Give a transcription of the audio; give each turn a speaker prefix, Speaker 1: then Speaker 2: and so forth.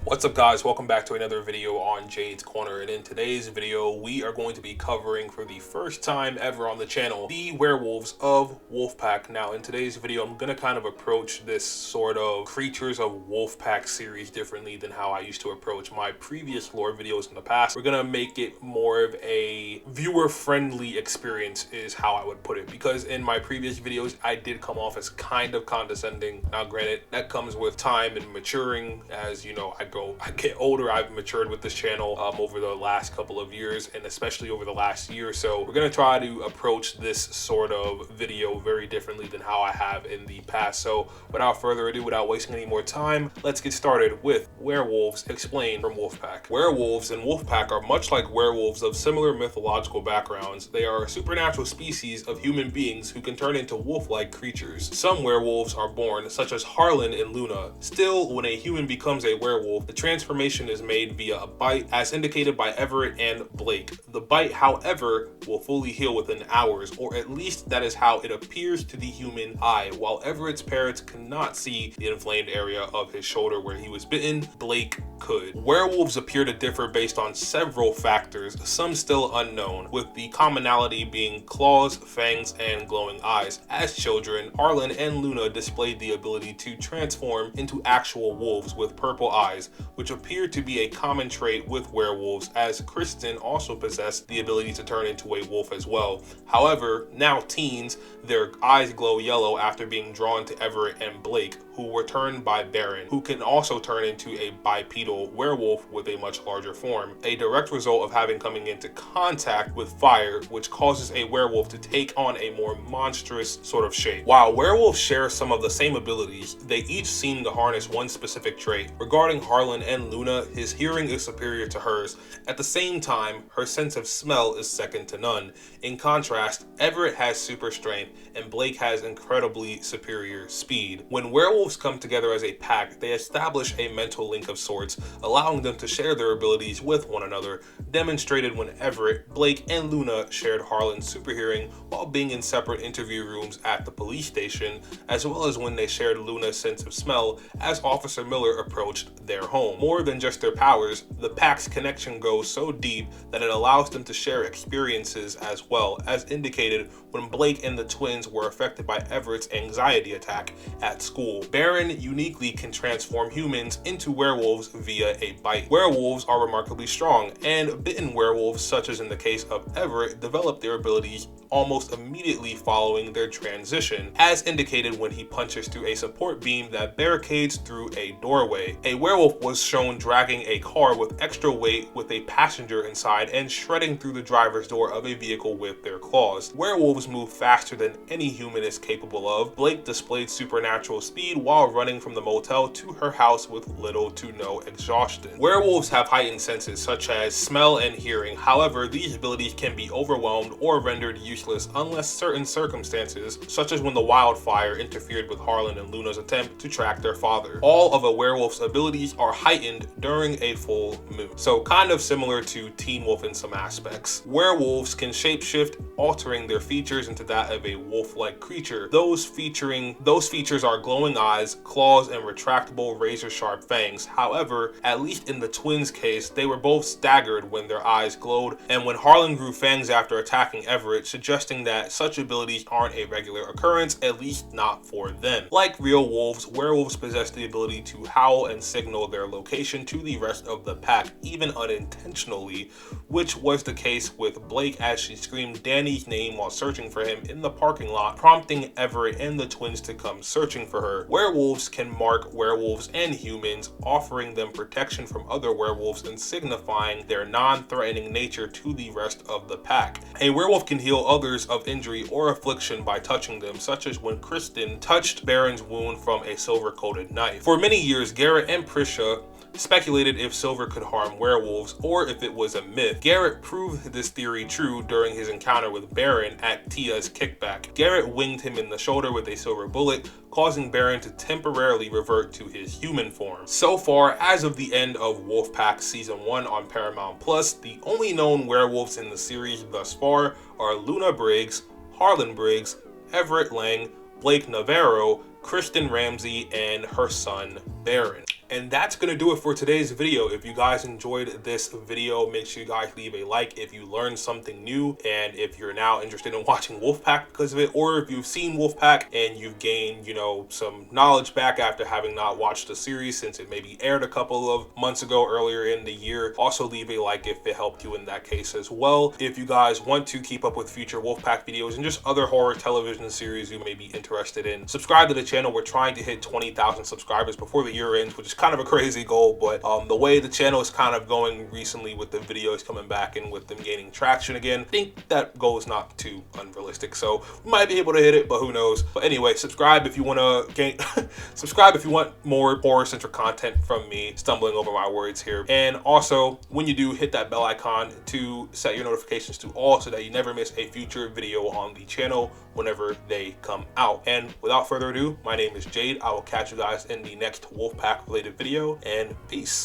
Speaker 1: What's up guys, welcome back to another video on Jades Corner, and in today's video we are going to be covering for the first time ever on the channel the werewolves of Wolfpack. Now in today's video I'm going to kind of approach this sort of creatures of Wolfpack series differently than how I used to approach my previous lore videos in the past. We're going to make it more of a viewer friendly experience is how I would put it, because in my previous videos I did come off as kind of condescending. Now granted, that comes with time and maturing. As you know, I get older. I've matured with this channel over the last couple of years, and especially over the last year or so. We're going to try to approach this sort of video very differently than how I have in the past. So without further ado, without wasting any more time, let's get started with Werewolves Explained from Wolfpack. Werewolves in Wolfpack are much like werewolves of similar mythological backgrounds. They are a supernatural species of human beings who can turn into wolf-like creatures. Some werewolves are born, such as Harlan and Luna. Still, when a human becomes a werewolf, the transformation is made via a bite, as indicated by Everett and Blake. The bite, however, will fully heal within hours, or at least that is how it appears to the human eye. While Everett's parents cannot see the inflamed area of his shoulder where he was bitten, Blake could. Werewolves appear to differ based on several factors, some still unknown, with the commonality being claws, fangs, and glowing eyes. As children, Harlan and Luna displayed the ability to transform into actual wolves with purple eyes, which appeared to be a common trait with werewolves, as Kristen also possessed the ability to turn into a wolf as well. However, now teens, their eyes glow yellow after being drawn to Everett and Blake, who were turned by Baron, who can also turn into a bipedal werewolf with a much larger form, a direct result of having coming into contact with fire, which causes a werewolf to take on a more monstrous sort of shape. While werewolves share some of the same abilities, they each seem to harness one specific trait. Regarding Harlan and Luna, his hearing is superior to hers. At the same time, her sense of smell is second to none. In contrast, Everett has super strength and Blake has incredibly superior speed. When werewolves come together as a pack, they establish a mental link of sorts, allowing them to share their abilities with one another, demonstrated when Everett, Blake, and Luna shared Harlan's super hearing while being in separate interview rooms at the police station, as well as when they shared Luna's sense of smell as Officer Miller approached their home. More than just their powers, the pack's connection goes so deep that it allows them to share experiences as well, as indicated when Blake and the twins were affected by Everett's anxiety attack at school. Baron uniquely can transform humans into werewolves via a bite. Werewolves are remarkably strong, and bitten werewolves, such as in the case of Everett, develop their abilities almost immediately following their transition, as indicated when he punches through a support beam that barricades through a doorway. A werewolf was shown dragging a car with extra weight with a passenger inside and shredding through the driver's door of a vehicle with their claws. Werewolves move faster than any human is capable of. Blake displayed supernatural speed while running from the motel to her house with little to no exhaustion. Werewolves have heightened senses such as smell and hearing. However, these abilities can be overwhelmed or rendered useless unless certain circumstances, such as when the wildfire interfered with Harlan and Luna's attempt to track their father. All of a werewolf's abilities are heightened during a full moon, so kind of similar to Teen Wolf in some aspects. Werewolves can shapeshift, altering their features into that of a wolf-like creature. Those features are glowing eyes, claws, and retractable razor-sharp fangs. However, at least in the twins' case, they were both staggered when their eyes glowed, and when Harlan grew fangs after attacking Everett, suggesting that such abilities aren't a regular occurrence, at least not for them. Like real wolves, werewolves possess the ability to howl and signal their location to the rest of the pack, even unintentionally, which was the case with Blake as she screamed Danny's name while searching for him in the parking lot, prompting Everett and the twins to come searching for her. Werewolves can mark werewolves and humans, offering them protection from other werewolves and signifying their non-threatening nature to the rest of the pack. A werewolf can heal others of injury or affliction by touching them, such as when Kristen touched Baron's wound from a silver-coated knife. For many years, Garrett and Prisha speculated if silver could harm werewolves or if it was a myth. Garrett proved this theory true during his encounter with Baron at Tia's kickback. Garrett winged him in the shoulder with a silver bullet, causing Baron to temporarily revert to his human form. So far, as of the end of Wolfpack Season 1 on Paramount+, the only known werewolves in the series thus far are Luna Briggs, Harlan Briggs, Everett Lang, Blake Navarro, Kristen Ramsey and her son Baron. And that's gonna do it for today's video. If you guys enjoyed this video, make sure you guys leave a like if you learned something new, and if you're now interested in watching Wolfpack because of it, or if you've seen Wolfpack and you've gained, you know, some knowledge back after having not watched the series since it maybe aired a couple of months ago earlier in the year. Also leave a like if it helped you in that case as well. If you guys want to keep up with future Wolfpack videos and just other horror television series you may be interested in, subscribe to the channel. We're trying to hit 20,000 subscribers before the year ends, which is kind of a crazy goal, but the way the channel is kind of going recently with the videos coming back and with them gaining traction again, I think that goal is not too unrealistic, so we might be able to hit it, but who knows. But anyway, subscribe if you want to gain subscribe if you want more horror-centric content from me stumbling over my words here. And also, when you do, hit that bell icon to set your notifications to all so that you never miss a future video on the channel whenever they come out. And without further ado, my name is Jade. I will catch you guys in the next Wolfpack related video, and peace.